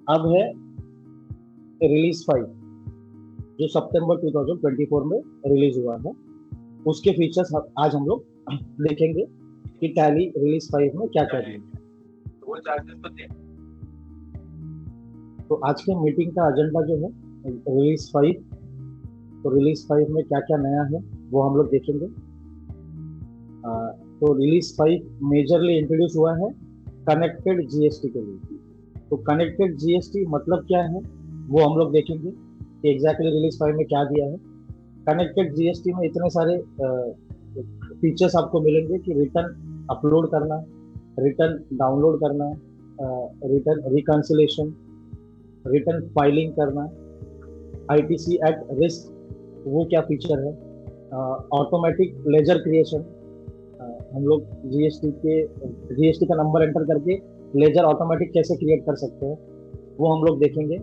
अब है रिलीज 5 जो सितंबर 2024 में रिलीज हुआ है। उसके फीचर्स आज हम लोग देखेंगे कि टैली रिलीज 5 में क्या क्या दिया। तो आज के मीटिंग का एजेंडा जो है रिलीज 5, तो रिलीज 5 में क्या क्या नया है वो हम लोग देखेंगे। तो रिलीज 5 मेजरली इंट्रोड्यूस हुआ है कनेक्टेड जीएसटी के लिए। तो कनेक्टेड जीएसटी मतलब क्या है वो हम लोग देखेंगे कि एग्जैक्टली रिलीज 5 में क्या दिया है। कनेक्टेड जीएसटी में इतने सारे फीचर्स आपको मिलेंगे कि रिटर्न अपलोड करना, रिटर्न डाउनलोड करना, रिटर्न रिकंसिलेशन, रिटर्न फाइलिंग करना, आईटीसी एट रिस्क वो क्या फीचर है, ऑटोमेटिक लेजर क्रिएशन, हम लोग जीएसटी का नंबर एंटर करके लेजर ऑटोमेटिक कैसे क्रिएट कर सकते हैं वो हम लोग देखेंगे।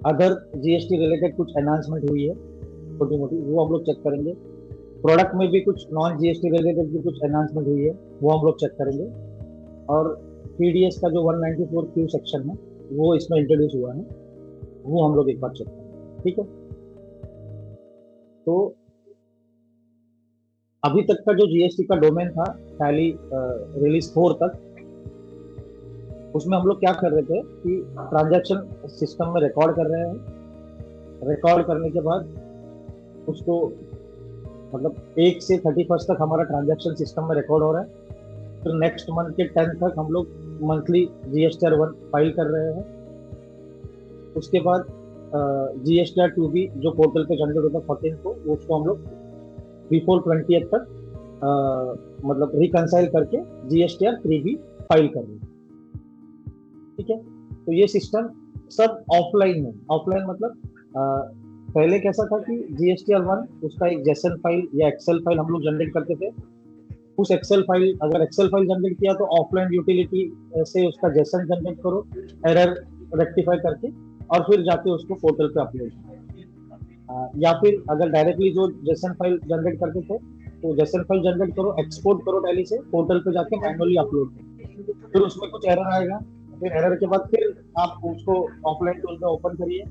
अगर जीएसटी रिलेटेड कुछ एनहांसमेंट हुई है छोटी मोटी वो हम लोग चेक करेंगे। प्रोडक्ट में भी कुछ नॉन जीएसटी रिलेटेड भी कुछ एनहांसमेंट हुई है वो हम लोग चेक करेंगे। और टीडीएस का जो 194 क्यू सेक्शन है वो इसमें इंट्रोड्यूस हुआ है वो हम लोग एक बार चेक करेंगे। ठीक है, तो अभी तक का जो जीएसटी का डोमेन था टैली रिलीज 4 तक, उसमें हम लोग क्या कर रहे थे कि ट्रांजैक्शन सिस्टम में रिकॉर्ड कर रहे हैं। रिकॉर्ड करने के बाद उसको मतलब 1 से 31 तक हमारा ट्रांजैक्शन सिस्टम में रिकॉर्ड हो रहा है। फिर नेक्स्ट मंथ के 10 तक हम लोग मंथली जीएसटीआर 1 फाइल कर रहे हैं। उसके बाद जीएसटीआर 2 भी जो पोर्टल पे जनरेट होता है 14 को, उसको हम लोग बिफोर 20 तक मतलब रिकंसाइल करके जीएसटीआर 3 भी फाइल कर रहे हैं। ठीक है, तो ये सिस्टम सब ऑफलाइन है। ऑफलाइन मतलब पहले कैसा था कि जीएसटीआर 1 उसका एक जेसन फाइल या एक्सेल फाइल हम लोग जनरेट करते थे। उस एक्सेल फाइल, अगर एक्सेल फाइल जनरेट किया तो ऑफलाइन यूटिलिटी से उसका जेसन जनरेट करो, एरर रेक्टिफाई करके, और फिर जाके उसको पोर्टल पे अपलोड। या फिर अगर डायरेक्टली जो जेसन फाइल जनरेट करते थे तो जेसन फाइल जनरेट करो, एक्सपोर्ट करो टैली से, पोर्टल पे जाके मैनुअली अपलोड करो। फिर उसमें कुछ एरर आएगा, फिर एरर के बाद फिर आप उसको ऑफलाइन टूल में ओपन करिए।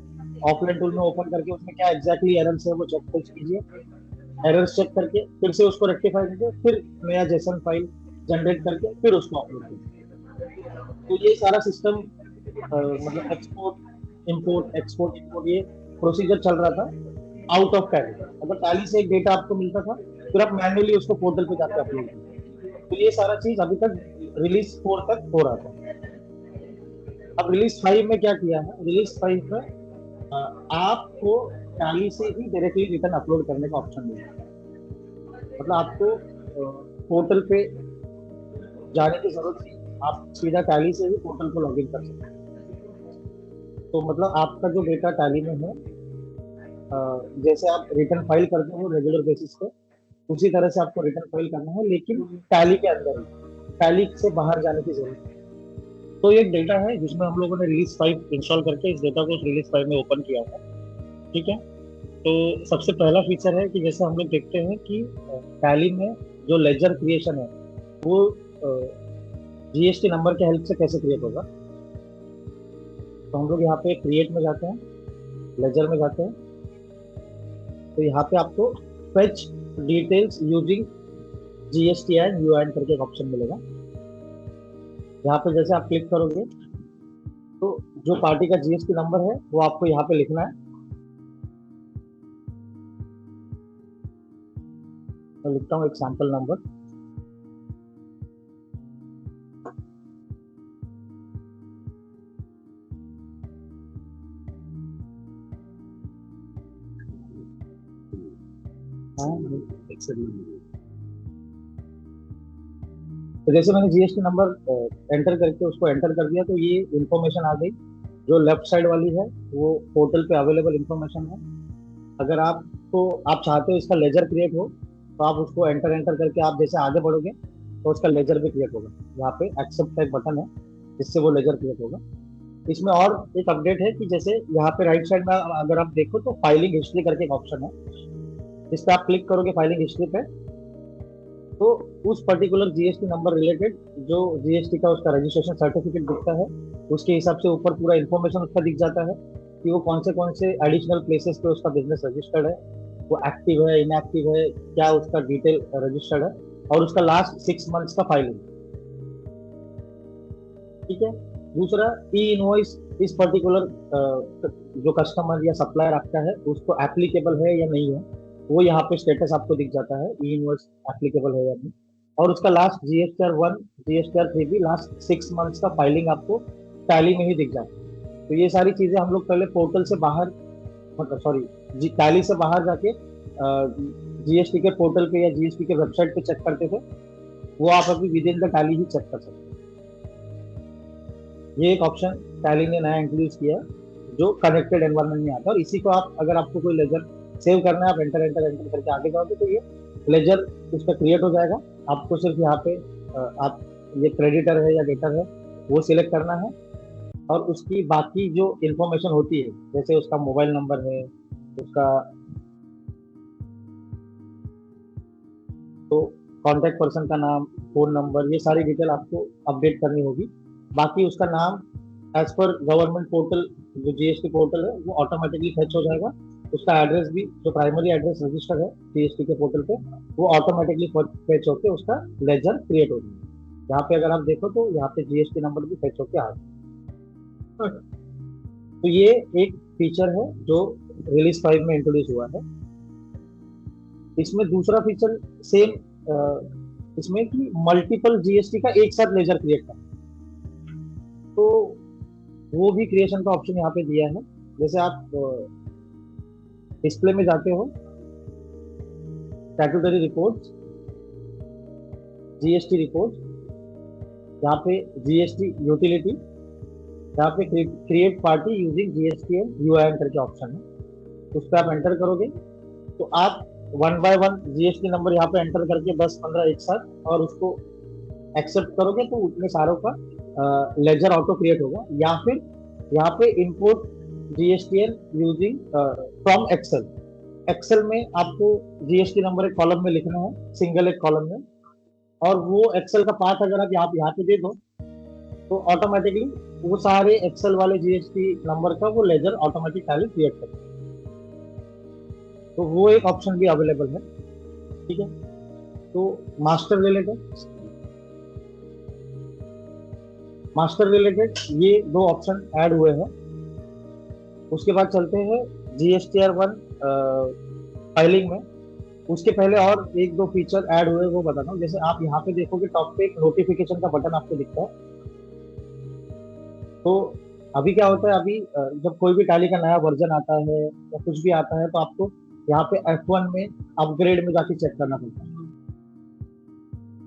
ऑफलाइन टूल में ओपन करके उसमें क्या एग्जैक्टली एरर्स है वो चेक कीजिए। एरर्स चेक करके फिर से उसको रेक्टिफाई करके फिर नया जेसन फाइल जनरेट करके फिर उसको अपलोड कीजिए। तो ये सारा सिस्टम मतलब एक्सपोर्ट इंपोर्ट, एक्सपोर्ट इंपोर्ट, ये प्रोसीजर चल रहा था आउट ऑफ टैली। अगर टैली से एक डेटा आपको मिलता था फिर आप मैन्युअली उसको पोर्टल पे जाके अपलोड कीजिए। तो ये सारा चीज अभी तक रिलीज 4 तक हो रहा था। अब रिलीज 5 में क्या किया है, रिलीज 5 में आपको टैली से ही डायरेक्टली रिटर्न अपलोड करने का ऑप्शन मिला है। मतलब आपको पोर्टल पे जाने की जरूरत नहीं, आप सीधा टैली से ही पोर्टल को लॉगिन कर सकते हैं। तो मतलब आपका जो डेटा टैली में है, जैसे आप रिटर्न फाइल करते हो रेगुलर बेसिस पे, उसी तरह से आपको रिटर्न फाइल करना है, लेकिन टैली के अंदर ही, टैली से बाहर जाने की जरूरत नहीं। तो ये एक डेटा है जिसमें हम लोगों ने रिलीज 5 इंस्टॉल करके इस डेटा को रिलीज 5 में ओपन किया था। ठीक है, तो सबसे पहला फीचर है कि जैसे हम लोग देखते हैं कि टैली में जो लेजर क्रिएशन है वो जीएसटी नंबर के हेल्प से कैसे क्रिएट होगा। तो हम लोग यहाँ पे क्रिएट में जाते हैं, लेजर में जाते हैं, तो यहाँ पे आपको fetch details using GST and UIN करके एक ऑप्शन मिलेगा। यहाँ पे जैसे आप क्लिक करोगे तो जो पार्टी का जीएसटी नंबर है वो आपको यहाँ पे लिखना है। मैं लिखता हूँ एक सैंपल नंबर। तो जैसे मैंने जीएसटी नंबर एंटर करके उसको एंटर कर दिया तो ये इंफॉर्मेशन आ गई। जो लेफ्ट साइड वाली है वो पोर्टल पे अवेलेबल इंफॉर्मेशन है। अगर आप चाहते हो इसका लेजर क्रिएट हो तो आप उसको एंटर एंटर करके आप जैसे आगे बढ़ोगे तो उसका लेजर भी क्रिएट होगा। यहाँ पे एक्सेप्ट का एक बटन है जिससे वो लेजर क्रिएट होगा। इसमें और एक अपडेट है कि जैसे यहाँ पे राइट साइड में अगर आप देखो तो फाइलिंग हिस्ट्री करके एक ऑप्शन है। इस पर आप क्लिक करोगे फाइलिंग हिस्ट्री पे तो उस पर्टिकुलर जीएसटी नंबर रिलेटेड जो जीएसटी का उसका रजिस्ट्रेशन सर्टिफिकेट दिखता है, उसके हिसाब से ऊपर पूरा इन्फॉर्मेशन उसका दिख जाता है कि वो कौन से एडिशनल प्लेसेस पे उसका बिजनेस रजिस्टर्ड है, वो एक्टिव है, इनएक्टिव है, क्या उसका डिटेल रजिस्टर्ड है, और उसका लास्ट 6 मंथ्स का फाइलिंग। ठीक है। दूसरा, ई इनवॉइस इस पर्टिकुलर जो कस्टमर या सप्लायर आपका है उसको एप्लीकेबल है या नहीं है, वो यहाँ पे स्टेटस आपको दिख जाता है, ई इनवॉइस एप्लीकेबल है या नहीं। और उसका लास्ट GSTR 1 GSTR 3 भी लास्ट 6 मंथ्स का फाइलिंग आपको टैली में ही दिख जाता है। तो ये सारी चीजें हम लोग पहले पोर्टल से बाहर, मतलब सॉरी, टैली से बाहर जाके जीएसटी के पोर्टल पे या जीएसटी के वेबसाइट पे चेक करते थे, वो आप अभी विद इन द टैली ही चेक कर सकते हैं। ये एक ऑप्शन टैली ने नया इंट्रोड्यूस किया है जो कनेक्टेड एनवायरनमेंट में आता है, और इसी को आप, अगर आपको कोई लेजर सेव करना है, आप एंटर एंटर एंटर करके आगे जाओगे तो ये लेजर उसका क्रिएट हो जाएगा। आपको सिर्फ यहाँ पे आप ये क्रेडिटर है या डेटर है वो सिलेक्ट करना है, और उसकी बाकी जो इंफॉर्मेशन होती है, जैसे उसका मोबाइल नंबर है, उसका तो कांटेक्ट पर्सन का नाम, फोन नंबर, ये सारी डिटेल आपको अपडेट करनी होगी। बाकी उसका नाम एज पर गवर्नमेंट पोर्टल, जो जीएसटी पोर्टल है, वो ऑटोमेटिकली फेच हो जाएगा। उसका एड्रेस भी, जो प्राइमरी एड्रेस रजिस्टर है जीएसटी के पोर्टल पे, वो ऑटोमेटिकली फेच होकर उसका लेजर क्रिएट हो जाएगा। यहाँ पे अगर आप देखो तो यहाँ पे जीएसटी नंबर भी फेच होकर आ जाएगा। तो ये एक फीचर है जो रिलीज 5 में इंट्रोड्यूस हुआ है। इसमें दूसरा फीचर सेम इसमें कि मल्टीपल जीएसटी का एक साथ लेजर क्रिएट करना, तो वो भी क्रिएशन का ऑप्शन यहाँ पे दिया है। जैसे आप डिस्प्ले में जाते हो, स्टैट्यूटरी रिपोर्ट, जीएसटी रिपोर्ट, यहाँ पे जीएसटी यूटिलिटी, यहाँ पे create party using GSTN UIN करके ऑप्शन है, उस पर आप एंटर करोगे तो आप 1 बाय 1 जीएसटी नंबर यहाँ पे एंटर करके 10-15 एक साथ, और उसको एक्सेप्ट करोगे तो उतने सारों का लेजर ऑटो क्रिएट होगा। या फिर यहाँ पे import GSTN using from Excel, Excel में आपको जीएसटी नंबर एक कॉलम में लिखना है, सिंगल एक कॉलम में, और वो एक्सेल का पार्ट अगर आप यहाँ पे दे दो तो ऑटोमेटिकली वो सारे एक्सेल वाले जीएसटी नंबर का वो लेजर ऑटोमेटिक टैली क्रिएट करेगा। तो वो एक ऑप्शन भी अवेलेबल है। ठीक है। तो मास्टर रिलेटेड ये दो ऑप्शन ऐड हुए हैं। उसके बाद चलते हैं GSTR 1 फाइलिंग में। उसके पहले और एक दो फीचर ऐड हुए वो बताता हूँ। जैसे आप यहाँ पे देखोगे टॉप पे एक नोटिफिकेशन का बटन आपको दिखता है। तो अभी क्या होता है, अभी जब कोई भी टैली का नया वर्जन आता है या कुछ भी आता है तो आपको यहाँ पे F1 में अपग्रेड में जाके चेक करना पड़ता है।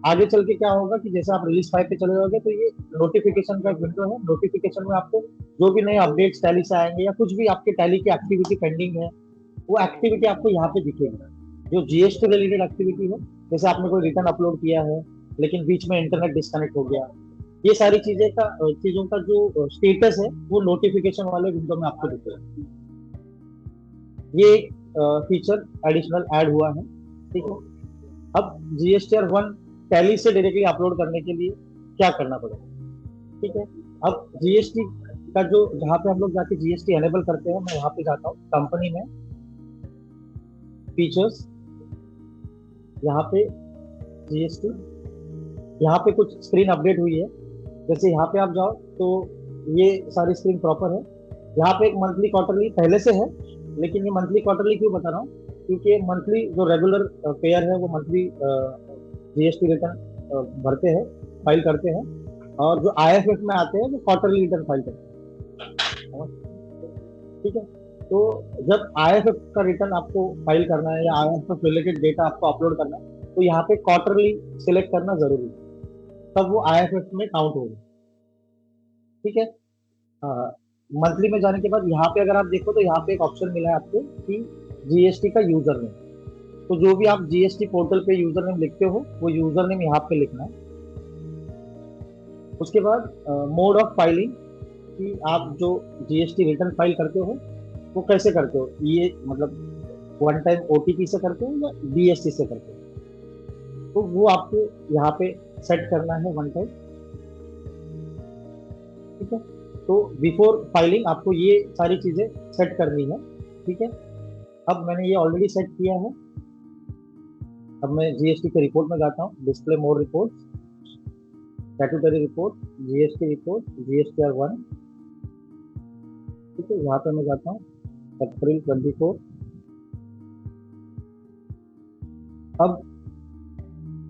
आगे चल के क्या होगा कि जैसे आप रिलीज 5 पे चले जाओगे तो ये नोटिफिकेशन का एक विंडो है, नोटिफिकेशन में आपको जो भी नए अपडेट्स टैली से आएंगे या कुछ भी आपके टैली की एक्टिविटी पेंडिंग है, वो एक्टिविटी आपको यहाँ पे दिखेगी। जो जीएसटी रिलेटेड एक्टिविटी है, जैसे आपने कोई रिटर्न अपलोड किया है लेकिन बीच में इंटरनेट डिस्कनेक्ट हो गया, ये सारी चीजों का जो स्टेटस है वो नोटिफिकेशन वाले विंडो में आपको दिखेगा। ये एक फीचर एडिशनल ऐड हुआ है। ठीक है। अब GSTR 1 टैली से डायरेक्टली अपलोड करने के लिए क्या करना पड़ेगा। ठीक है। अब जीएसटी का जो, जहाँ पे हम लोग जाके जीएसटी एनेबल करते हैं, मैं वहां पे जाता हूँ कंपनी में, फीचर्स, यहाँ पे जीएसटी, यहाँ पे कुछ स्क्रीन अपडेट हुई है। जैसे यहाँ पे आप जाओ तो ये सारी स्क्रीन प्रॉपर है। यहाँ पे एक मंथली क्वार्टरली पहले से है, लेकिन ये मंथली क्वार्टरली क्यों बता रहा हूँ, क्योंकि मंथली जो रेगुलर पेयर है वो मंथली जीएसटी रिटर्न भरते हैं, फाइल करते हैं, और जो आईएफएफ में आते हैं वो क्वार्टरली रिटर्न फाइल करते हैं। ठीक है। तो जब आईएफएफ का रिटर्न आपको फाइल करना है या आईएफएफ रिलेटेड डेटा आपको अपलोड करना है तो यहाँ पे क्वार्टरली सिलेक्ट करना जरूरी है, तब वो आईएफएफ में काउंट होगा। ठीक है। मंथली में जाने के बाद यहाँ पे अगर आप देखो तो यहाँ पे एक ऑप्शन मिला है आपको कि जीएसटी का यूजर नेम, तो जो भी आप जीएसटी पोर्टल पे यूजर नेम लिखते हो वो यूजर नेम यहाँ पे लिखना है। उसके बाद मोड ऑफ फाइलिंग, कि आप जो जीएसटी रिटर्न फाइल करते हो वो कैसे करते हो, ये मतलब वन टाइम ओटीपी से करते हो या बीएसटी से करते हो। तो वो आपको यहाँ पे सेट करना है वन टाइम। ठीक है, तो बिफोर फाइलिंग आपको ये सारी चीजें सेट करनी है। ठीक है, अब मैंने ये ऑलरेडी सेट किया है। अब मैं जीएसटी के रिपोर्ट में जाता हूँ, display more report, statutory report, GST report, GSTR 1। ठीक है, यहाँ पे मैं जाता हूँ April 24। अब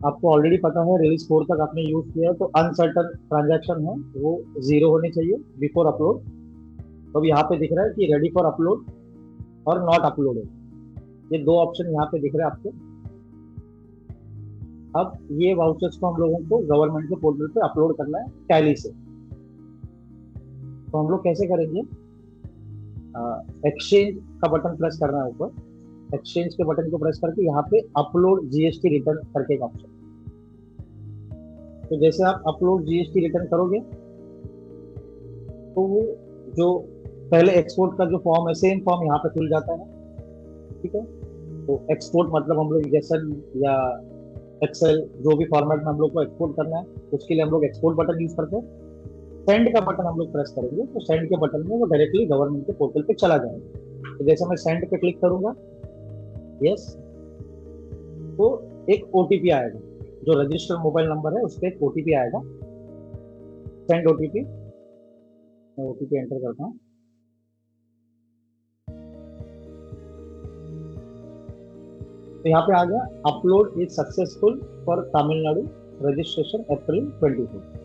आपको ऑलरेडी पता है रिलीज 4 तक आपने यूज किया है, तो अनसर्टन ट्रांजैक्शन है वो जीरो होनी चाहिए बिफोर अपलोड। तो अब यहाँ पे दिख रहा है कि रेडी फॉर अपलोड और नॉट अपलोडेड, ये दो ऑप्शन यहाँ पे दिख रहे हैं आपको। अब ये वाउचर्स को हम लोगों को गवर्नमेंट के पोर्टल पे अपलोड करना है टैली से। तो हम लोग कैसे करेंगे, एक्सचेंज का बटन प्रेस करना है ऊपर, एक्सचेंज के बटन को प्रेस करके यहाँ पे अपलोड जीएसटी रिटर्न करके एक ऑप्शन। तो जैसे आप अपलोड जीएसटी रिटर्न करोगे तो वो जो पहले एक्सपोर्ट का जो फॉर्म है सेम फॉर्म यहाँ पे खुल जाता है। ठीक है, तो एक्सपोर्ट मतलब हम लोग जेसन या एक्सेल जो भी फॉर्मेट में हम लोग को एक्सपोर्ट करना है, उसके लिए हम लोग एक्सपोर्ट बटन यूज करते हैं। सेंड का बटन हम लोग प्रेस करेंगे तो सेंड के बटन में वो डायरेक्टली गवर्नमेंट के पोर्टल पे चला जाएगा। तो जैसे मैं सेंड पे क्लिक करूंगा, यस, तो एक ओटीपी आएगा, जो रजिस्टर्ड मोबाइल नंबर है उस पर एक ओटीपी आएगा, सेंड ओटीपी। मैं ओटीपी एंटर करता हूँ। तो यहाँ पे आ गया upload is successful for Tamil Nadu, registration April 24।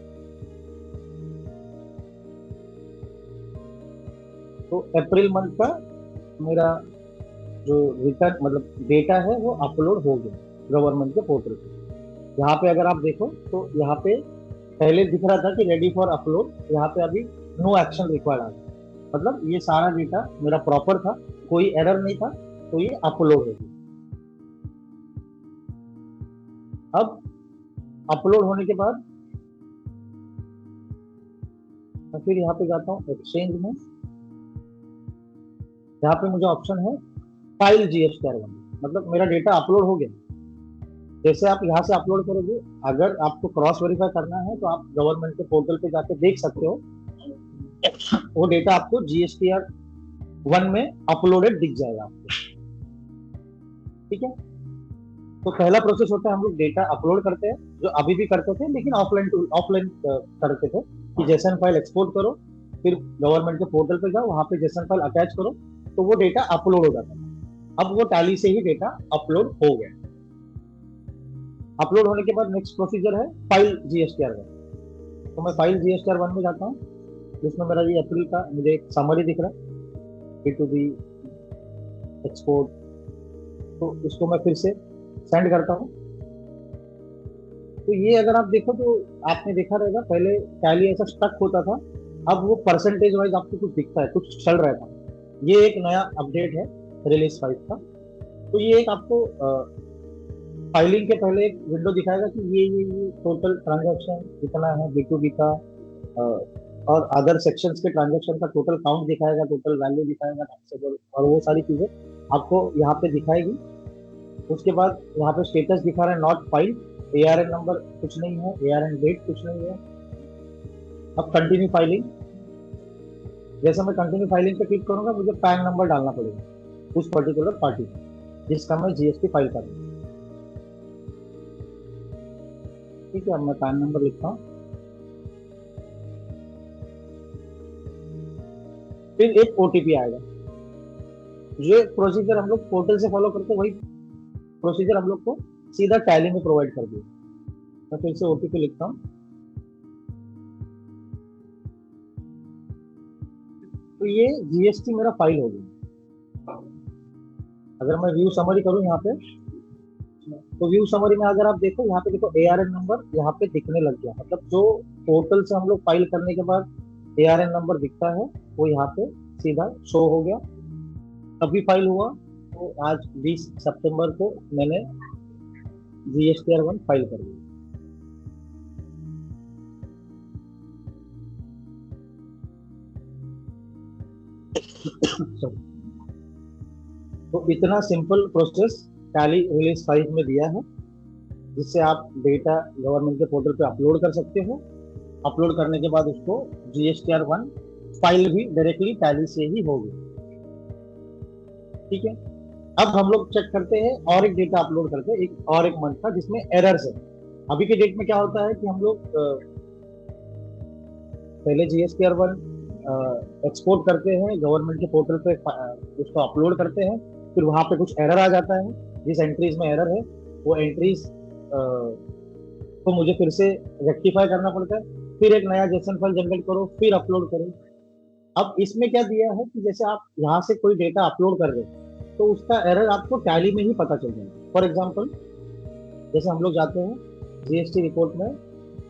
तो अप्रैल मंथ का मेरा जो रिटर्न मतलब डेटा है वो अपलोड हो गया गवर्नमेंट के पोर्टल पे। यहाँ पे अगर आप देखो तो यहाँ पे पहले दिख रहा था कि रेडी फॉर अपलोड, यहाँ पे अभी नो एक्शन रिक्वायर्ड आ गया। मतलब ये सारा डेटा मेरा प्रॉपर था, कोई एरर नहीं था, तो ये अपलोड हो गया। अब अपलोड होने के बाद मैं फिर यहाँ पे जाता हूँ एक्सचेंज में। यहाँ पे मुझे ऑप्शन है फाइल GSTR 1, मतलब मेरा डेटा अपलोड हो गया। जैसे आप यहाँ से अपलोड करोगे, अगर आपको क्रॉस वेरीफाई करना है तो आप गवर्नमेंट के पोर्टल पे जाके देख सकते हो, वो डेटा आपको GSTR 1 में अपलोडेड दिख जाएगा आपको। ठीक है, तो पहला प्रोसेस होता है हम लोग डेटा अपलोड करते हैं, जो अभी भी करते थे लेकिन ऑफलाइन ऑफलाइन करते थे कि जेसन फाइल एक्सपोर्ट करो, फिर गवर्नमेंट के पोर्टल पे जाओ, वहां पे जेसन फाइल अटैच करो, तो वो डेटा अपलोड हो जाता है। अब वो टैली से ही डेटा अपलोड हो गया। अपलोड होने के बाद नेक्स्ट प्रोसीजर है फाइल GSTR 1। तो मैं फाइल GSTR 1 में जाता हूँ, जिसमें मेरा ये अप्रैल का मुझे एक समरी दिख रहा है, B2B एक्सपोर्ट। तो इसको मैं फिर से सेंड करता हूँ। तो ये अगर आप देखो तो आपने देखा रहेगा पहले टैली ऐसा स्टक होता था, अब वो परसेंटेज वाइज आपको कुछ दिखता है, कुछ चल रहा था। ये एक नया अपडेट है रिलीज 5 का। तो ये एक आपको फाइलिंग के पहले एक विंडो दिखाएगा कि ये टोटल ट्रांजैक्शन कितना है B2B का, अ, और अदर सेक्शंस के ट्रांजैक्शन का टोटल काउंट दिखाएगा, टोटल वैल्यू दिखाएगा टैक्सेबल, और वो सारी चीजें आपको यहाँ पे दिखाएगी। उसके बाद यहाँ पे स्टेटस दिखा रहा है नॉट फाइल, ARN नंबर कुछ नहीं है, ARN डेट कुछ नहीं है। अब कंटिन्यू फाइलिंग, जैसे मैं कंटिन्यू फाइलिंग पे क्लिक करूंगा मुझे पैन नंबर डालना पड़ेगा उस पर्टिकुलर पार्टी जिसका मैं GST फाइल कर रहा हूँ। ठीक है, अब मैं पैन नंबर लिखता हूँ, फिर एक OTP आएगा। ये प्रोसीजर हम लोग पोर्टल से फॉलो करते, वही प्रोसीजर हम लोग को सीधा टैली में प्रोवाइड कर दिया। मैं फिर से OTP लिखता हूँ। तो ये GST मेरा फाइल हो गया। अगर मैं व्यू समरी करूँ यहाँ पे, तो व्यू समरी में अगर आप देखो यहाँ पे देखो ARN नंबर यहाँ पे दिखने लग गया, मतलब जो पोर्टल से हम लोग फाइल करने के बाद ARN नंबर दिखता है वो यहाँ पे सीधा शो हो गया। अभी फाइल हुआ तो आज 20 सितंबर को मैंने GSTR 1 फाइल कर दिया। तो इतना सिंपल प्रोसेस टैली रिलीज 5 में दिया है। जिससे आप डेटा गवर्नमेंट के पोर्टल पे अपलोड कर सकते हो। अपलोड करने के बाद उसको GSTR 1 फाइल भी डायरेक्टली टैली से ही होगी। ठीक है। अब हम लोग चेक करते हैं और एक डेटा अपलोड करते हैं, एक और एक मंथ का जिसमें एरर्स है। अभी के डेट में क्या होता है कि हम लोग पहले GSTR 1 एक्सपोर्ट करते हैं गवर्नमेंट के पोर्टल पे, उसको अपलोड करते हैं, फिर वहां पे कुछ एरर आ जाता है। जिस एंट्रीज में एरर है वो एंट्रीज को मुझे फिर से रेक्टिफाई करना पड़ता है, फिर एक नया जेसन फाइल जनरेट करो, फिर अपलोड करो। अब इसमें क्या दिया है कि जैसे आप यहाँ से कोई डेटा अपलोड कर रहे हो तो उसका एरर आपको टैली में ही पता चल जाएगा। फॉर एग्जाम्पल, जैसे हम लोग जाते हैं GST रिपोर्ट में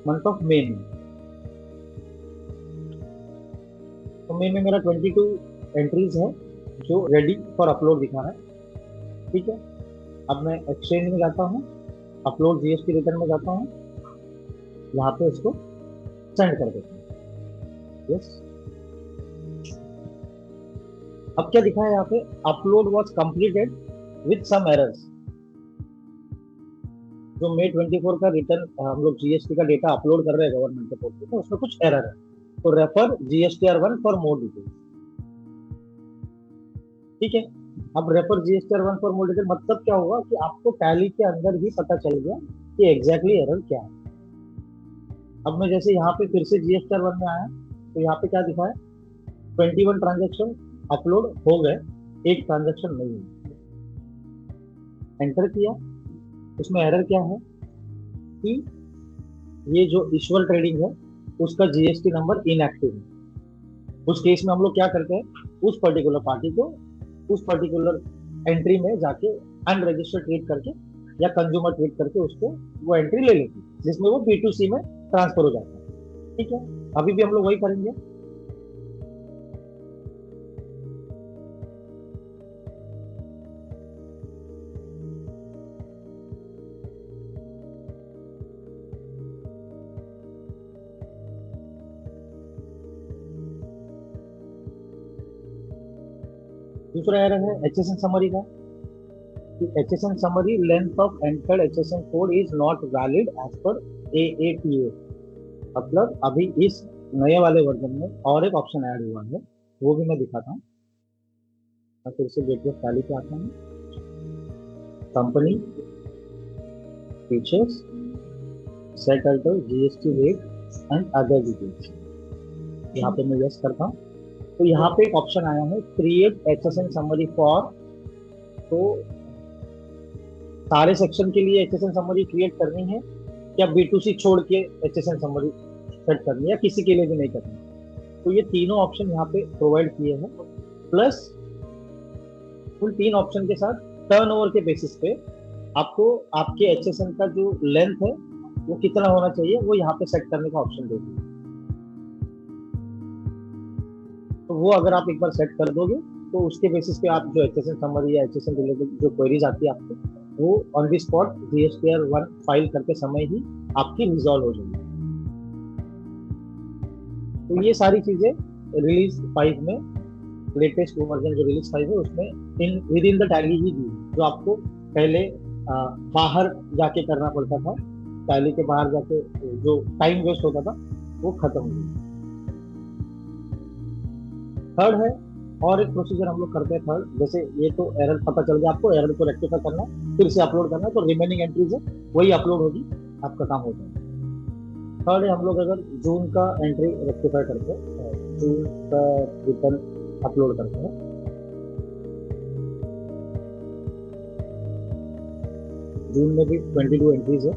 मंथ ऑफ मे में, तो मे में मेरा 22 एंट्रीज है जो रेडी फॉर अपलोड दिखा रहा है। ठीक है। अब मैं एक्सचेंज में जाता हूँ, अपलोड GST रिटर्न में जाता हूँ, यहाँ पे इसको सेंड कर देता हूँ। यस। अब क्या दिखा है यहाँ पे, upload was completed with some errors. जो May 24 का रिटर्न हम लोग GST का डेटा अपलोड कर रहे हैं गवर्नमेंट के पोर्टल पे, उसमें कुछ एरर है, तो refer GSTR 1 for more details. ठीक है। अब refer GSTR 1 for more detail मतलब क्या होगा कि आपको टैली के अंदर ही पता चल गया कि एग्जैक्टली एरर क्या है। अब मैं जैसे यहाँ पे फिर से GSTR 1 में आया तो यहाँ पे क्या दिखा है, 21 ट्रांजेक्शन अपलोड हो गए, एक ट्रांजेक्शन नहीं हुई। एंटर किया, उसमें एरर क्या है कि ये जो ईश्वर ट्रेडिंग है उसका GST नंबर इनएक्टिव है। उस केस में हम लोग क्या करते हैं, उस पर्टिकुलर पार्टी को उस पर्टिकुलर एंट्री में जाके अनरजिस्टर्ड ट्रेड करके या कंज्यूमर ट्रेड करके उसको वो एंट्री ले लेते हैं, जिसमें वो B2C में ट्रांसफर हो जाता है। ठीक है। अभी भी हम लोग वही करेंगे। दूसरा एरर है HSN समरी का, कि HSN summary length of entered HSN code is not valid as per AAPA। मतलब अभी इस नए वाले वर्जन में और एक ऑप्शन ऐड हुआ है, वो भी मैं दिखाता हूँ। मैं फिर से गेटवे टैली पे आता हूँ, company features, set alter GST rate and other details. यहाँ पे मैं यस करता हूँ तो यहाँ पे एक ऑप्शन आया है, क्रिएट HSN समरी फॉर। तो सारे सेक्शन के लिए HSN समरी क्रिएट करनी है या B2C छोड़ के HSN समरी सेट करनी है, या किसी के लिए भी नहीं करनी। तो ये तीनों ऑप्शन यहाँ पे प्रोवाइड किए हैं, प्लस उन तीन ऑप्शन के साथ टर्नओवर के बेसिस पे आपको आपके HSN का जो लेंथ है वो कितना होना चाहिए वो यहाँ पे सेट करने का ऑप्शन दे दिया। तो वो अगर आप एक बार सेट कर दोगे तो उसके बेसिस पे आप जो HSN समरी या HSN रिलेटेड जो क्वेरीज आती है आपको, वो on the spot GSTR 1 file करते समय ही आपकी रिजॉल्व हो जाएगी। तो ये सारी चीजें रिलीज 5 में, लेटेस्ट वर्जन जो रिलीज 5 है उसमें in with in the tally ही दी, जो आपको पहले बाहर जाके करना पड़ता था, टैली के बाहर जाके जो टाइम वेस्ट होता था वो खत्म हो गया। थर्ड है, और एक प्रोसीजर हम लोग करते हैं थर्ड, जैसे ये तो एरर पता चल गया आपको, एरर को रेक्टिफाई करना है, फिर से अपलोड करना है, तो रिमेनिंग एंट्रीज है वही अपलोड होगी, आपका काम हो जाएगा। थर्ड है, हम लोग अगर जून का एंट्री रेक्टिफाई करते हैं, जून का रिटर्न अपलोड करते हैं, जून में भी 22 एंट्रीज है।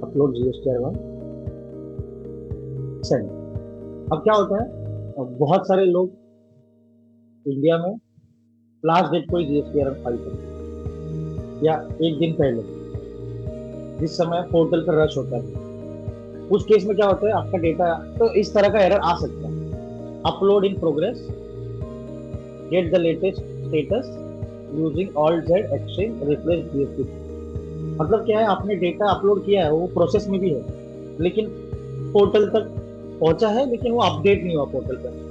Upload GSTR 1 send. अब क्या होता है, बहुत सारे लोग इंडिया में लास्ट डेट को ही GSTR फाइल करते हैं या एक दिन पहले, जिस समय पोर्टल पर रश होता है। उस केस में क्या होता है, आपका डेटा तो इस तरह का एरर आ सकता है, upload in progress, get the latest status using alt Z exchange replace GST। मतलब क्या है, आपने डेटा अपलोड किया है, वो प्रोसेस में भी है, लेकिन पोर्टल तक पहुंचा है, लेकिन वो अपडेट नहीं हुआ पोर्टल पर।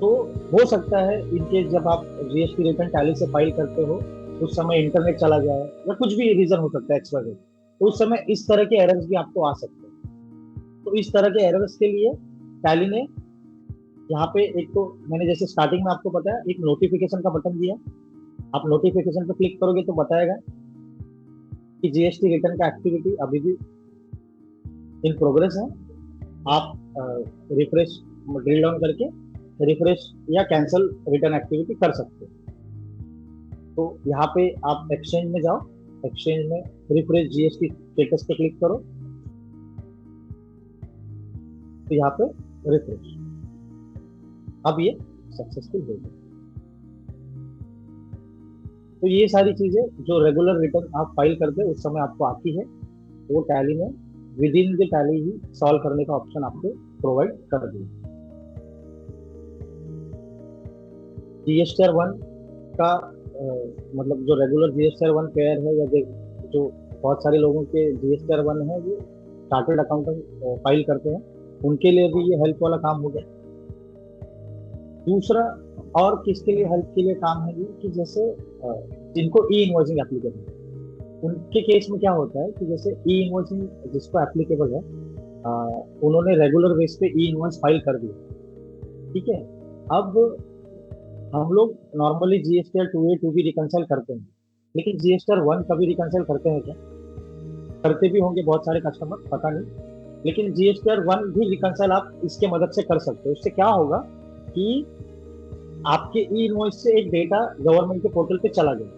तो हो सकता है इनकेस जब आप जीएसटी रिटर्न टैली से फाइल करते हो, उस समय इंटरनेट चला जाए या कुछ भी रीजन हो सकता है एक्स्ट्रा, तो उस समय इस तरह के एरर्स भी आपको आ सकते हैं। तो इस तरह के एरर्स के लिए टैली ने यहाँ पे एक, तो मैंने जैसे स्टार्टिंग में आपको बताया, एक नोटिफिकेशन का बटन दिया। आप नोटिफिकेशन पर क्लिक करोगे तो बताएगा कि जीएसटी रिटर्न का एक्टिविटी अभी भी इन प्रोग्रेस है। आप रिफ्रेश, ड्रिल डाउन करके रिफ्रेश या कैंसिल रिटर्न एक्टिविटी कर सकते हो। तो यहाँ पे आप एक्सचेंज में जाओ, एक्सचेंज में रिफ्रेश जीएसटी स्टेटस पे क्लिक करो, तो यहाँ पे रिफ्रेश, अब ये सक्सेसफुल हो गया। तो ये सारी चीजें जो रेगुलर रिटर्न आप फाइल करते हैं उस समय आपको आती है, वो टैली में with in the tally he solve करने का ऑप्शन आपको प्रोवाइड कर दिया। जीएसटीआर 1 का मतलब जो रेगुलर जीएसटीआर 1 पेयर है, या जो बहुत सारे लोगों के जीएसटीआर 1 है, वो चार्टर्ड अकाउंटेंट फाइल करते हैं, उनके लिए भी ये हेल्प वाला काम हो गया। दूसरा, और किसके लिए हेल्प के लिए काम है ये, कि जैसे जिनको ई इनवॉइसिंग एप्लीकेबल है, उनके केस में क्या होता है कि जैसे ई इनवॉइसिंग जिसको एप्लीकेबल है, उन्होंने रेगुलर बेस पे ई इनवॉइस फाइल कर दिया, ठीक है। अब हम लोग normally GSTR 2A 2B reconcile करते हैं, लेकिन जीएसटीआर 1 कभी रिकंसाइल करते हैं क्या? करते भी होंगे बहुत सारे कस्टमर, पता नहीं, लेकिन जीएसटीआर 1 भी रिकंसाइल आप इसके मदद से कर सकते हो। उससे क्या होगा कि आपके ई इनवॉइस से एक डेटा गवर्नमेंट के पोर्टल पे चला गया।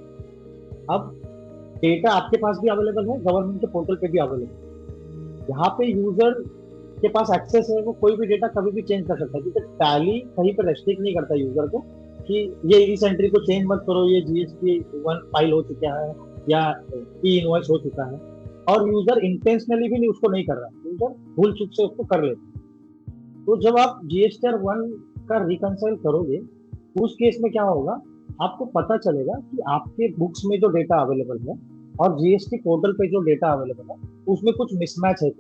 अब डेटा आपके पास भी अवेलेबल है, गवर्नमेंट के पोर्टल पे भी अवेलेबल है। यहाँ पे यूजर के पास एक्सेस है, वो कोई भी डेटा कभी भी चेंज कर सकता है, क्योंकि टैली कहीं पे रेस्ट्रिक्ट नहीं करता यूजर को कि ये इस एंट्री को चेंज मत करो, ये जीएसटी 1 फाइल हो चुका है या ई इनवॉइस हो चुका है। और यूजर इंटेंशनली भी नहीं उसको नहीं कर रहा, यूजर भूल चूक से उसको कर लेता। तो जब आप जीएसटीआर 1 का रिकंसाइल करोगे, उस केस में क्या होगा, आपको पता चलेगा कि आपके बुक्स में जो डेटा अवेलेबल है और जीएसटी पोर्टल पे जो डेटा अवेलेबल है, उसमें कुछ मिसमैच है।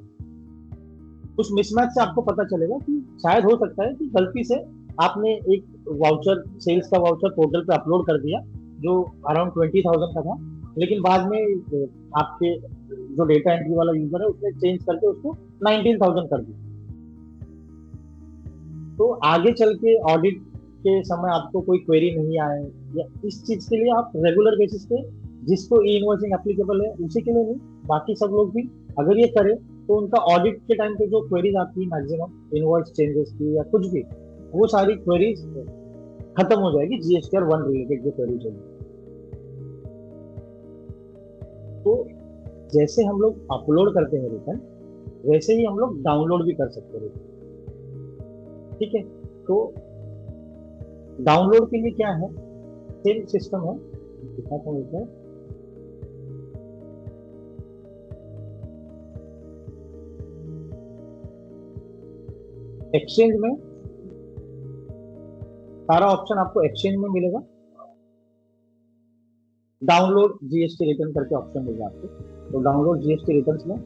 उस मिसमैच से आपको पता चलेगा कि शायद हो सकता है कि गलती से आपने एक वाउचर, सेल्स का वाउचर पोर्टल पे अपलोड कर दिया जो अराउंड 20,000 का था, लेकिन बाद में आपके जो डेटा एंट्री वाला यूजर है उसने चेंज करके उसको 19,000 कर दिया। तो आगे चल के ऑडिट के समय आपको कोई क्वेरी नहीं आए, या इस चीज के लिए आप रेगुलर बेसिस पे जिसको ई इनवॉइसिंग एप्लीकेबल है उसी के लिए नहीं, बाकी सब लोग भी अगर ये करें, तो उनका ऑडिट के टाइम पे जो क्वेरीज आती है मैक्सिमम इनवॉइस चेंजेस की या कुछ भी, वो सारी क्वेरीज खत्म हो जाएगी जीएसटीआर 1 रिलेटेड जो क्वेरीज होगी। तो जैसे हम लोग अपलोड करते हैं रिटर्न, वैसे ही हम लोग डाउनलोड भी कर सकते हैं, ठीक है। तो डाउनलोड के लिए क्या है, सेम सिस्टम है, दिखाता हूँ इसमें। एक्सचेंज में सारा ऑप्शन आपको एक्सचेंज में मिलेगा, डाउनलोड जीएसटी रिटर्न करके ऑप्शन मिलेगा आपको। तो डाउनलोड जीएसटी रिटर्न में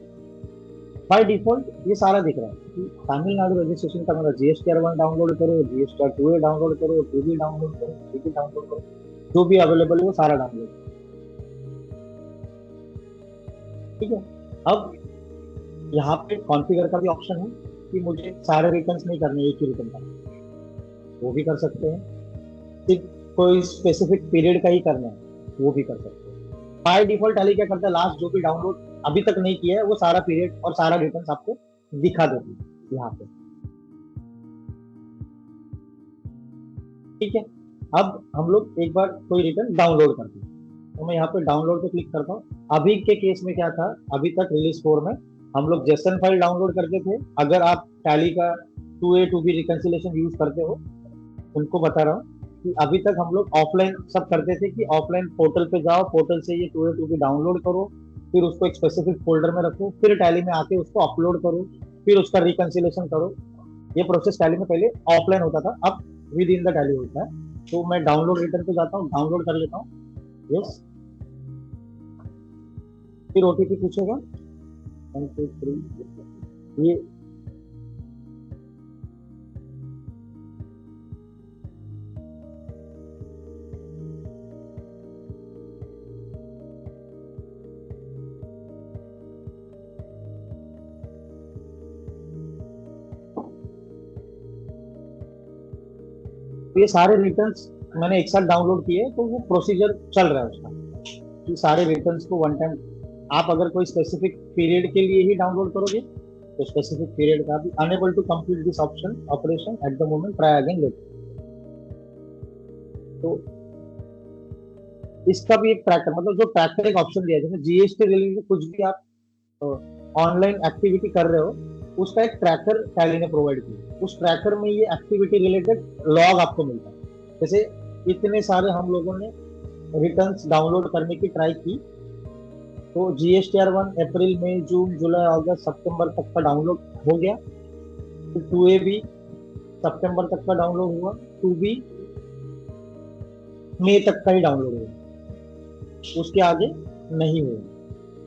बाय डिफॉल्ट ये सारा दिख रहा है कि तमिलनाडु रजिस्ट्रेशन का मेरा जीएसटीआर 1 डाउनलोड करो, जीएसटीआर 2A डाउनलोड करो, 2B डाउनलोड करो, 3B डाउनलोड करो, जो भी अवेलेबल है वो सारा डाउनलोड, ठीक है। अब यहाँ पे कॉन्फ़िगर का भी ऑप्शन है कि मुझे सारे रिटर्न्स नहीं करने, एक ही रिटर्न करना, वो भी कर सकते हैं। सिर्फ कोई स्पेसिफिक पीरियड का ही करना है, वो भी कर सकते हैं। बाय डिफॉल्ट टैली क्या करता है, लास्ट जो भी डाउनलोड अभी तक नहीं किया है वो सारा पीरियड और सारा रिटर्न आपको दिखा देती है यहाँ पे, ठीक है। अब हम लोग एक बार कोई रिटर्न डाउनलोड करते हैं, तो मैं यहाँ पे डाउनलोड पे क्लिक करता हूँ। अभी के केस में क्या था, अभी तक रिलीज 4 में हम लोग जेसन फाइल डाउनलोड करते थे। अगर आप टैली का 2A 2B रिकंसिलेशन यूज करते हो, उनको बता रहा हूँ कि अभी तक हम लोग ऑफलाइन सब करते थे कि ऑफलाइन पोर्टल पे जाओ, पोर्टल से ये 2A 2B डाउनलोड करो, फिर उसको एक स्पेसिफिक फोल्डर में रखो, फिर टैली में आके उसको अपलोड करो, फिर उसका रिकंसिलेशन करो। ये प्रोसेस टैली में पहले ऑफलाइन होता था, अब विद इन द टैली होता है। तो मैं डाउनलोड रिटर्न पे जाता हूँ, डाउनलोड कर लेता हूँ, यस। फिर ओटीपी पूछेगा 1 2 3। ये ये सारे रिटर्न्स मैंने एक साथ डाउनलोड किए, तो वो प्रोसीजर चल रहा है उसका कि सारे रिटर्न्स को वन टाइम, आप अगर कोई स्पेसिफिक पीरियड के लिए ही डाउनलोड करोगे तो स्पेसिफिक पीरियड का भी unable to complete this option operation at the moment, try again later. तो इसका भी एक ट्रैकर, मतलब जो ट्रैकर एक ऑप्शन दिया है, जैसे जीएसटी रिलेटेड कुछ भी आप ऑनलाइन एक्टिविटी कर रहे हो, उसका एक ट्रैकर टैली ने प्रोवाइड किया। उस ट्रैकर में ये एक्टिविटी रिलेटेड लॉग आपको मिलता है। जैसे इतने सारे हम लोगों ने रिटर्न्स डाउनलोड करने की ट्राई की, तो GSTR 1 अप्रैल मई जून जुलाई अगस्त सितंबर तक का डाउनलोड हो गया। फिर 2A भी सितंबर तक का डाउनलोड हुआ, 2B मई तक का ही डाउनलोड हुआ, उसके आगे नहीं हुआ।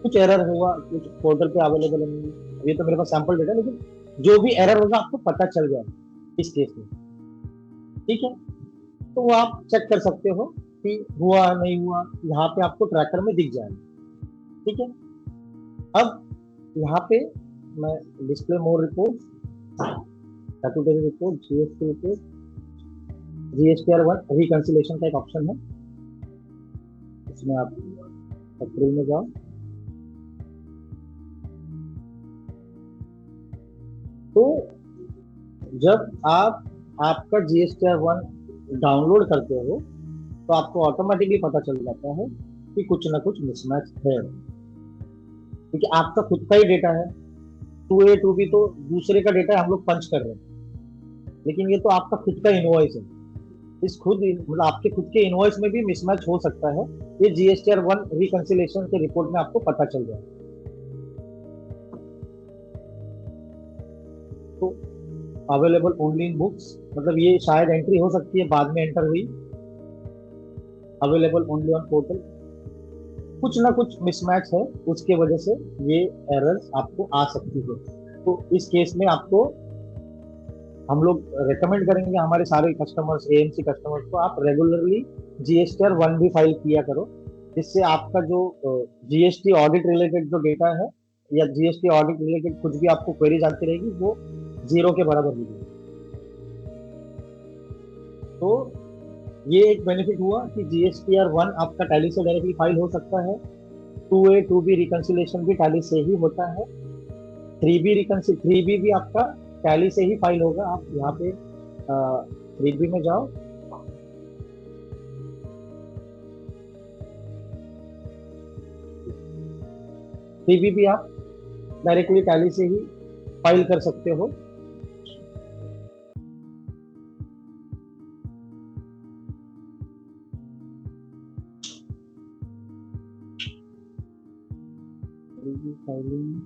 कुछ एरर हुआ, कुछ पोर्टल पे अवेलेबल नहीं है, ये तो मेरे पास सैंपल डेटा, लेकिन जो भी एरर होगा आपको पता चल जाएगा इस केस में। ठीक है, तो वो आप चेक कर सकते हो कि हुआ नहीं हुआ, यहाँ पे आपको ट्रैकर में दिख जाएगा। ठीक है, अब यहाँ पे मैं display more report, statutory report, GST report, GSTR 1 reconciliation का एक ऑप्शन है, इसमें आप अप्रैल में जाओ। तो जब आप आपका GSTR 1 डाउनलोड करते हो तो आपको ऑटोमेटिकली पता चल जाता है कि कुछ ना कुछ मिसमैच है, क्योंकि आपका खुद का ही डेटा है। 2A 2B तो दूसरे का डेटा हम लोग पंच कर रहे हैं, लेकिन ये तो आपका खुद का इनवॉइस है। इस खुद मतलब आपके खुद के इनवॉइस में भी मिसमैच हो सकता है, ये GSTR 1 रिकंसिलेशन के रिपोर्ट में आपको पता चल जाए। तो अवेलेबल ओनली इन बुक्स, मतलब ये शायद एंट्री हो सकती है बाद में एंटर हुई। अवेलेबल ओनली ऑन पोर्टल, कुछ ना कुछ मिसमैच है, उसके वजह से ये एरर्स आपको आ सकती है। तो इस केस में आपको हम लोग रेकमेंड करेंगे, हमारे सारे कस्टमर्स, एएमसी कस्टमर्स को, आप रेगुलरली GSTR 1 भी फाइल किया करो, जिससे आपका जो जीएसटी ऑडिट रिलेटेड जो डेटा है या जीएसटी ऑडिट रिलेटेड कुछ भी आपको क्वेरी आती रहेगी, वो जीरो के बराबर होगी। तो ये एक बेनिफिट हुआ कि GSTR 1 आपका टैली से डायरेक्टली फाइल हो सकता है। 2A 2B रिकंसिलेशन भी टैली से ही होता है। 3B भी आपका टैली से ही फाइल होगा। आप यहाँ पे 3B में जाओ, 3B भी आप डायरेक्टली टैली से ही फाइल कर सकते हो। फाइलिंग,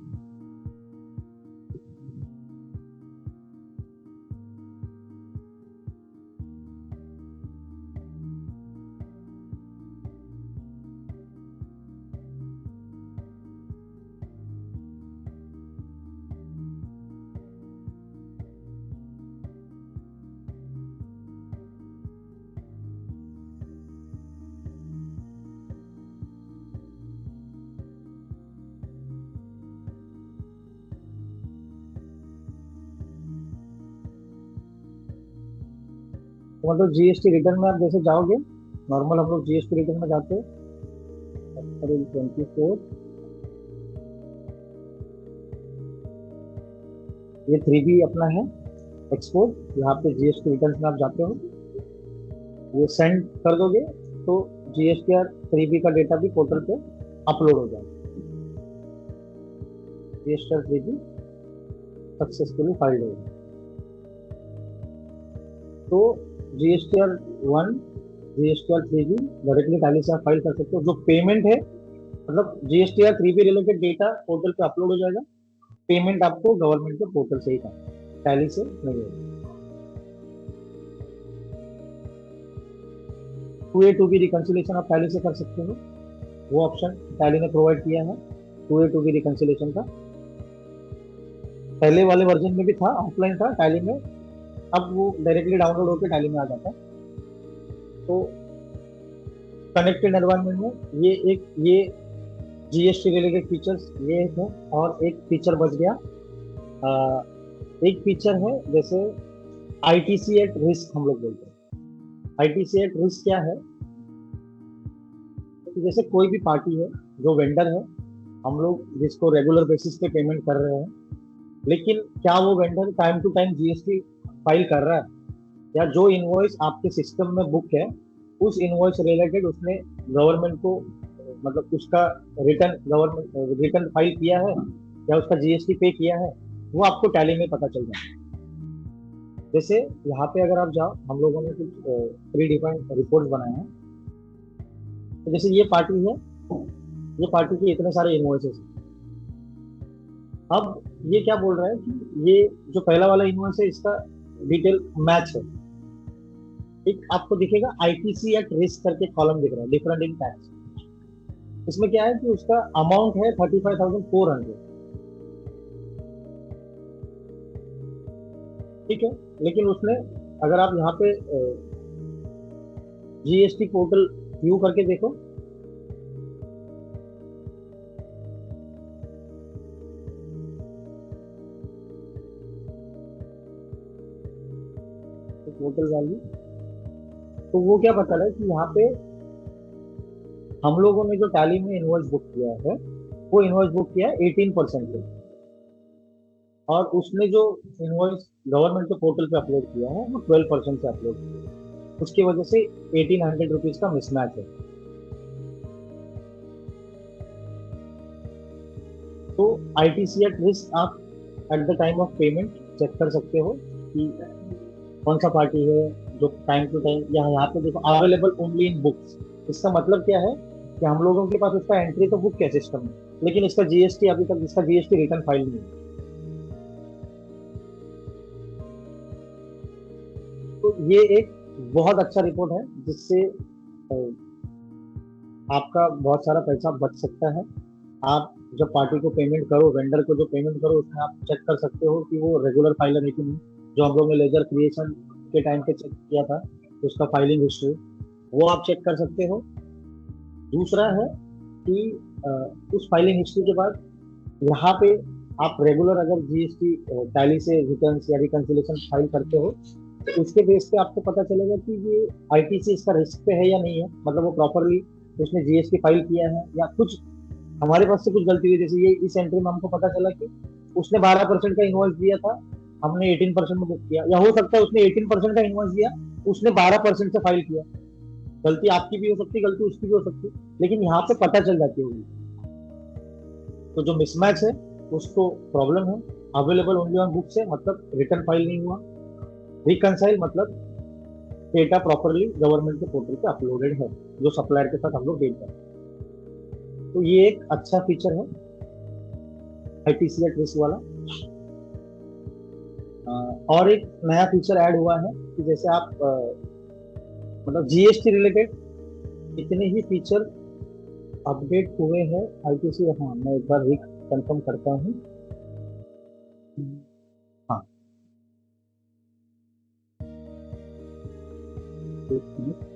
तो मतलब जीएसटी रिटर्न में आप जैसे जाओगे, नॉर्मल हम लोग जीएसटी रिटर्न में जाते हैं, अप्रैल 24, ये 3B अपना है एक्सपोर्ट। यहाँ पे जीएसटी रिटर्न में आप जाते हो, ये सेंड कर दोगे तो GSTR 3B का डेटा भी पोर्टल पे अपलोड हो जाएगा। GSTR 3B सक्सेसफुली फाइल्ड होगा। तो GSTR 1 GSTR 3B directly tally से आप फाइल कर सकते हो। जो पेमेंट है, मतलब GSTR 3B related data portal पे अपलोड हो जाएगा, पेमेंट आपको गवर्नमेंट के पोर्टल से ही करना, टैली से नहीं होगा। 2A 2B रिकंसिलेशन आप टैली से कर सकते हो, वो ऑप्शन टैली ने प्रोवाइड किया है। 2A टू बी रिकंसिलेशन का। पहले वाले वर्जन में भी था, ऑफलाइन था टैली में, अब वो डायरेक्टली डाउनलोड होकर टैली में आ जाता है। तो कनेक्टेड एनवायरनमेंट में ये जीएसटी रिलेटेड फीचर्स ये एक है। और एक फीचर बच गया, अ, एक फीचर है जैसे आईटीसी एट रिस्क हम लोग बोलते हैं। आईटीसी एट रिस्क क्या है कि जैसे कोई भी पार्टी है, जो वेंडर है, हम लोग जिसको रेगुलर बेसिस पे पेमेंट कर रहे हैं, लेकिन क्या वो vendor time to time GST file कर रहा है, या जो इनवॉइस आपके सिस्टम में बुक है उस इनवॉइस रिलेटेड उसने गवर्नमेंट को, मतलब उसका रिटर्न गवर्नमेंट रिटर्न फाइल किया है या उसका जीएसटी पे किया है, वो आपको टैली में पता चल जाए। जैसे यहाँ पे अगर आप जाओ, हम लोगों ने कुछ प्री डिफाइंड रिपोर्ट्स बनाए हैं। तो जैसे ये पार्टी है, ये पार्टी के इतने सारे इनवॉइसेस हैं। अब ये क्या बोल रहा है कि ये जो पहला वाला इनवॉइस है इसका डिटेल मैच है। एक आपको दिखेगा आईटीसी एट रिस्क करके कॉलम दिख रहा है, डिफरेंट इन टैक्स। इसमें क्या है कि उसका अमाउंट है 35,400। ठीक है, लेकिन उसने, अगर आप यहाँ पे जीएसटी पोर्टल व्यू करके देखो, पोर्टल वैल्यू, तो वो क्या बता रहा है कि यहाँ पे हम लोगों ने जो टैली में इनवॉइस बुक किया है, वो इनवॉइस बुक किया है 18% पे, और उसने जो इनवॉइस गवर्नमेंट के पोर्टल पे अपलोड किया है वो 12% से अपलोड किया है। उसकी वजह से 1800 रुपीज का मिसमैच है। तो आईटीसी एट रिस्क आप at the time of payment check कर सकते हो कि कौन सा पार्टी है जो टाइम टू टाइम, यहाँ पे देखो अवेलेबल ओनली इन बुक्स। इसका मतलब क्या है कि हम लोगों के पास उसका एंट्री तो बुक है सिस्टम में, लेकिन इसका जीएसटी अभी तक, इसका जीएसटी रिटर्न फाइल नहीं है। तो ये एक बहुत अच्छा रिपोर्ट है जिससे आपका बहुत सारा पैसा बच सकता है। आप जब पार्टी को पेमेंट करो, वेंडर को जो पेमेंट करो, उसमें आप चेक कर सकते हो कि वो रेगुलर फाइलर है कि नहीं। जो हम लोग ने लेजर क्रिएशन के टाइम पे चेक किया था, उसका फाइलिंग हिस्ट्री, वो आप चेक कर सकते हो। दूसरा है कि उस फाइलिंग हिस्ट्री के बाद यहाँ पे आप रेगुलर अगर जीएसटी टैली से रिटर्न या रिकंसिलेशन फाइल करते हो, तो उसके बेस पे आपको पता चलेगा कि ये आईटीसी इसका रिस्क पे है या नहीं है, मतलब वो प्रॉपरली उसने जीएसटी फाइल किया है या कुछ हमारे पास से कुछ गलती हुई। जैसे ये इस एंट्री में हमको पता चला कि उसने 12% का इनवॉइस दिया था, हमने 18% में बुक किया, या हो सकता है उसने 18% का इनवॉइस दिया, उसने 12% से फाइल किया। गलती आपकी भी हो सकती है, गलती उसकी भी हो सकती है, लेकिन यहाँ पे पता चल जाती होगी। तो जो मिसमैच है उसको प्रॉब्लम है। अवेलेबल ओनली ऑन बुक से मतलब रिटर्न फाइल नहीं हुआ। रिकनसाइल मतलब डेटा प्रॉपरली गवर्नमेंट के पोर्टल पे अपलोडेड है, जो सप्लायर के साथ हम लोग डील करते हैं। तो ये एक अच्छा फीचर है आईटीसी एट वाला। और एक नया फीचर ऐड हुआ है कि जैसे आप मतलब जीएसटी रिलेटेड इतने ही फीचर अपडेट हुए हैं आईटीसी। हाँ, मैं एक बार कंफर्म करता हूँ। हाँ, एक मिनट।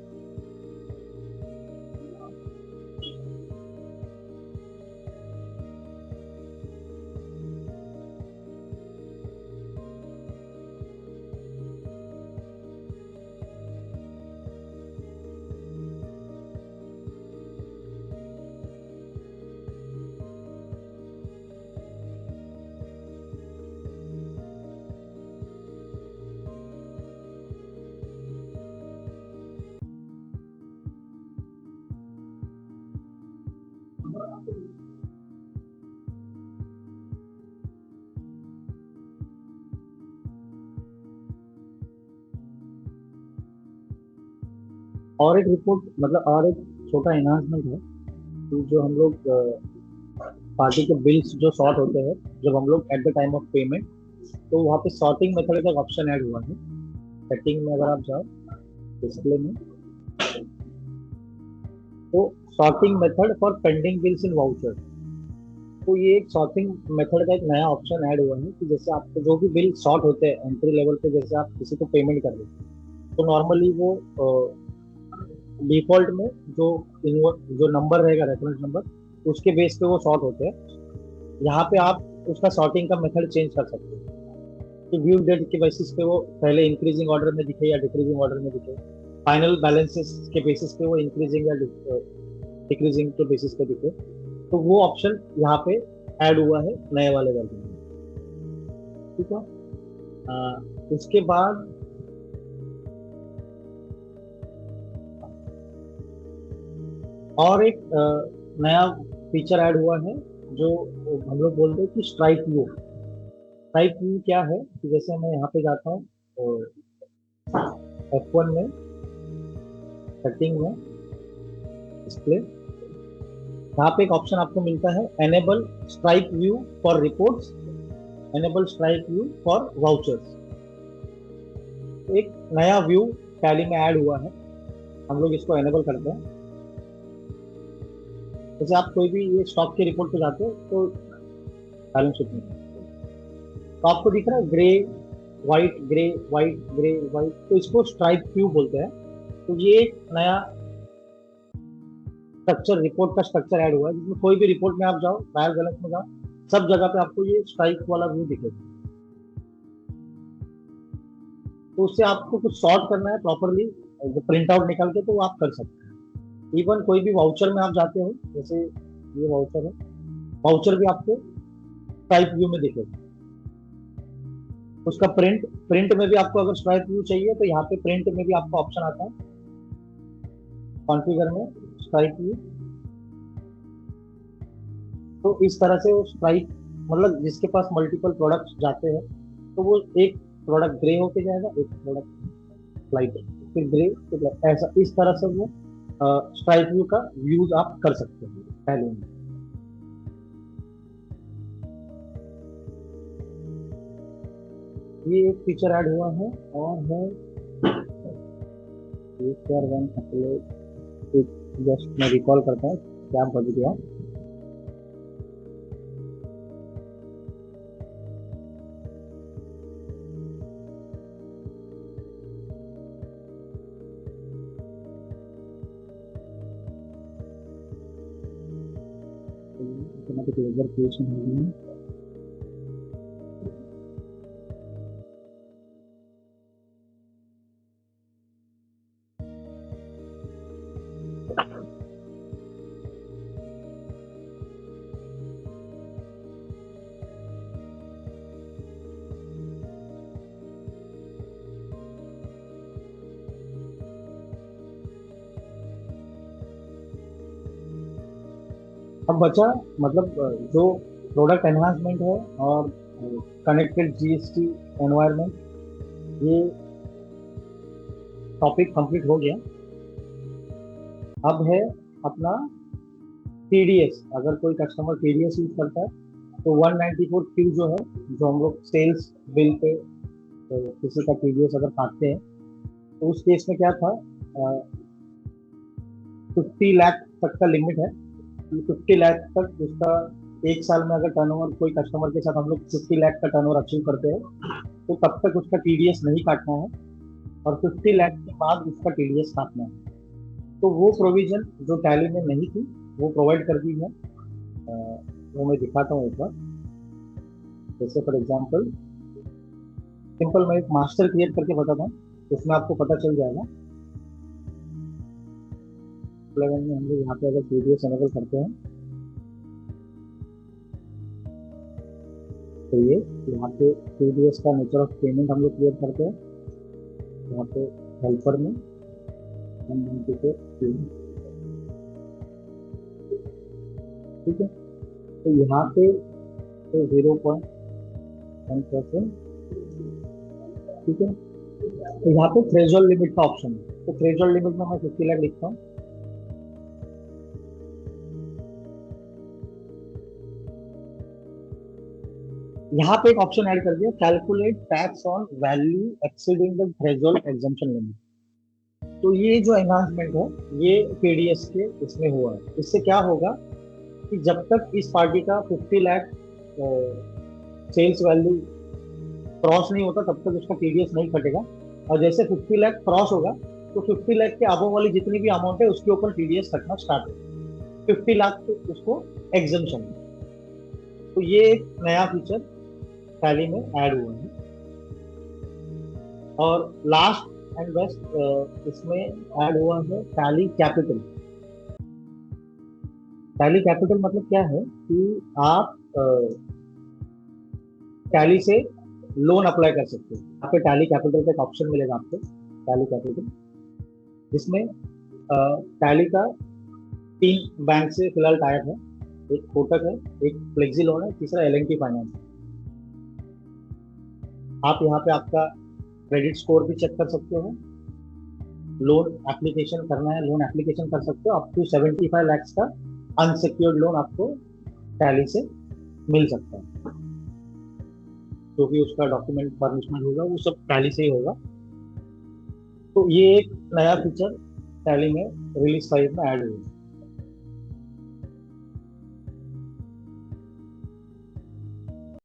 और एक रिपोर्ट, मतलब और एक छोटा एनहांसमेंट है कि जो हम लोग पार्टी के बिल्स जो सॉर्ट होते हैं, जब हम लोग eight the time of payment, तो वहाँ पे सॉर्टिंग मेथड का ऑप्शन ऐड हुआ है। सेटिंग में अगर आप जाओ डिस्प्ले में, तो sorting method for pending bills in voucher, तो ये एक सॉर्टिंग मेथड का एक नया ऑप्शन ऐड हुआ है कि जैसे आपको जो भी बिल सॉर्ट होते हैं एंट्री लेवल पे, जैसे आप किसी को पेमेंट कर रहे हैं तो नॉर्मली वो डिफॉल्ट में जो जो नंबर रहेगा, रेफरेंस नंबर, उसके बेस पे वो सॉर्ट होते हैं। यहाँ पे आप उसका सॉर्टिंग का मेथड चेंज कर सकते हैं कि व्यू डेट के बेसिस पे वो पहले इंक्रीजिंग ऑर्डर में दिखे या डिक्रीजिंग ऑर्डर में दिखे, फाइनल बैलेंसेस के बेसिस पे वो इंक्रीजिंग या डिक्रीजिंग के बेसिस पे दिखे। तो वो ऑप्शन यहाँ पे ऐड हुआ है नए वाले वर्जन में। ठीक है। उसके बाद और एक नया फीचर ऐड हुआ है जो हम लोग बोलते हैं कि स्ट्राइक व्यू। स्ट्राइक व्यू क्या है कि जैसे मैं यहाँ पे जाता हूँ तो F1 में, सेटिंग में, डिस्प्ले, यहाँ पे एक ऑप्शन आपको मिलता है enable strike view for reports, enable strike view for vouchers. एक नया व्यू टैली में ऐड हुआ है, हम लोग इसको एनेबल करते हैं। जैसे आप कोई भी ये स्टॉक के रिपोर्ट पे जाते हो तो बैलेंस शीट में तो आपको दिख रहा है grey white grey white grey white, तो इसको स्ट्राइक व्यू बोलते हैं। तो ये एक नया स्ट्रक्चर, रिपोर्ट का स्ट्रक्चर ऐड हुआ है जिसमें कोई भी रिपोर्ट में आप जाओ, ट्रायल बैलेंस में जाओ, सब जगह पे आपको ये स्ट्राइक वाला व्यू दिखेगा। तो उससे आपको कुछ सॉर्ट करना है प्रॉपरली, जो प्रिंट आउट निकाल के, तो वो आप कर सकते हैं। इवन कोई भी वाउचर में आप जाते हो, जैसे ये वाउचर है, वाउचर भी आपको स्ट्राइक व्यू में दिखेगा। उसका प्रिंट प्रिंट में भी आपको अगर स्ट्राइक व्यू चाहिए तो यहाँ पे प्रिंट में भी आपको ऑप्शन आता है कॉन्फ़िगर में स्ट्राइक व्यू। तो इस तरह से वो स्ट्राइक, मतलब जिसके पास मल्टीपल प्रोडक्ट्स जाते हैं तो वो एक प्रोडक्ट ग्रे होके जाएगा, एक प्रोडक्ट लाइट, फिर ग्रे, फिर black, ऐसा इस तरह से वो स्ट्राइक व्यू का यूज आप कर सकते हैं पहले में। ये एक फीचर ऐड हुआ है और है फीचर वन अपलोड। जस्ट मैं रिकॉल करता हूँ क्या बज गया। इतना तो क्लोजर पेज नहीं है। अब बचा मतलब जो प्रोडक्ट एनहांसमेंट है और कनेक्टेड जीएसटी एनवायरनमेंट, ये टॉपिक कंप्लीट हो गया। अब है अपना टीडीएस। अगर कोई कस्टमर टीडीएस यूज करता है तो 194 क्यू जो है, जो हम लोग सेल्स बिल पे तो किसी का टीडीएस अगर काटते हैं तो उस केस में क्या था, 50 लाख तक का लिमिट है। 50 लाख तक उसका, एक साल में अगर टर्नओवर कोई कस्टमर के साथ हम लोग 50 लाख का टर्नओवर अचीव करते हैं तो तब तक उसका टीडीएस नहीं काटना है, और 50 लाख के बाद उसका टीडीएस काटना है। तो वो प्रोविजन जो टैली में नहीं थी वो प्रोवाइड कर दी है। वो मैं दिखाता हूँ एक बार। जैसे फॉर एग्जांपल सिंपल मैं एक मास्टर क्रिएट करके बताता हूँ, उसमें आपको पता चल जाएगा। प्लगइन में हम लोग यहाँ पे अगर टीडीएस एनेबल करते हैं तो ये यहाँ पे टीडीएस का नेचर ऑफ पेमेंट हम लोग क्रिएट करते हैं। यहाँ पे हेल्पर में हम पे ठीक है। तो यहाँ पे तो 0.1%, ठीक है। तो यहाँ पे थ्रेशोल्ड लिमिट का ऑप्शन है, तो थ्रेशोल्ड लिमिट में मैं 50 लाख लिखता हूँ। यहाँ पे एक ऑप्शन ऐड कर दिया, calculate tax on value exceeding the threshold exemption limit. तो ये जो एनहांसमेंट है ये पीडीएस के इसमें हुआ है। इससे क्या होगा कि जब तक इस पार्टी का 50 लाख सेल्स वैल्यू क्रॉस नहीं होता तब तक उसका टीडीएस नहीं कटेगा। और जैसे 50 लाख क्रॉस होगा तो 50 लाख के अबव वाली जितनी भी अमाउंट है उसके ऊपर टीडीएस कटना स्टार्ट होगा। 50 लाख तो उसको एग्जम्पशन है। तो ये एक नया फीचर टैली में ऐड हुआ है। और लास्ट एंड बेस्ट इसमें ऐड हुआ है टैली कैपिटल। टैली कैपिटल मतलब क्या है कि आप टैली से लोन अप्लाई कर सकते हो। आपके टैली कैपिटल का एक ऑप्शन मिलेगा आपको, टैली कैपिटल, जिसमें टैली का 3 बैंक से फिलहाल टाइप है। एक कोटक है, एक फ्लेक्सी लोन है, तीसरा एल&टी फाइनेंस है। आप यहाँ पे आपका क्रेडिट स्कोर भी चेक कर सकते हो। लोन एप्लीकेशन करना है, लोन एप्लीकेशन कर सकते हो। अप टू 75 लाख का अनसिक्योर्ड लोन आपको टैली से मिल सकता है। जो भी उसका डॉक्यूमेंट फर्निशमेंट होगा वो सब टैली से ही होगा। तो ये एक नया फीचर टैली में रिलीज 5 में ऐड हुआ है।